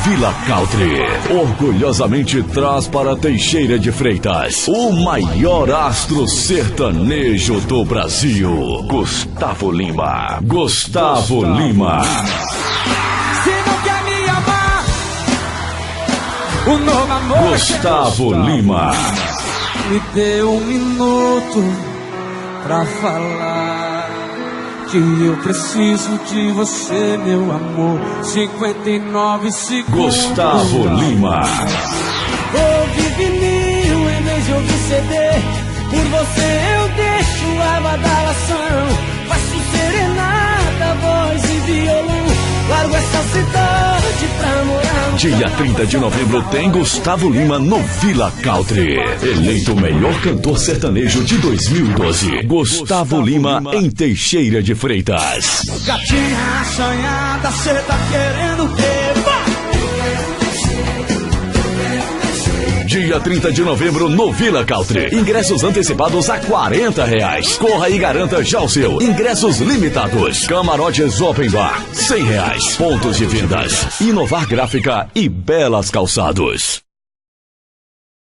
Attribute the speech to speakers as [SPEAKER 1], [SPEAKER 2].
[SPEAKER 1] Villa Country orgulhosamente traz para Teixeira de Freitas o maior astro sertanejo do Brasil, Gustavo Lima. Gustavo Lima.
[SPEAKER 2] Se não quer me amar, o novo amor
[SPEAKER 1] Gustavo Lima.
[SPEAKER 2] me dê um minuto pra falar que eu preciso de você, meu amor. 59 segundos.
[SPEAKER 1] Gustavo Lima.
[SPEAKER 2] Ouvi vinil em vez de ouvir CD. Por você eu deixo a badalação. Faço serenata, voz e violão. Largo essa cidade pra morar no
[SPEAKER 1] Dia 30 de novembro tem Gustavo Lima no Villa Country. Eleito o melhor cantor sertanejo de 2012. Gustavo Lima em Teixeira de Freitas.
[SPEAKER 2] Gatinha assanhada, cê tá querendo o quê?
[SPEAKER 1] Dia 30 de novembro no Villa Country. Ingressos antecipados a R$40. Corra e garanta já o seu. Ingressos limitados. Camarotes Open Bar, R$100. Pontos de vendas: Inovar Gráfica e Belas Calçados.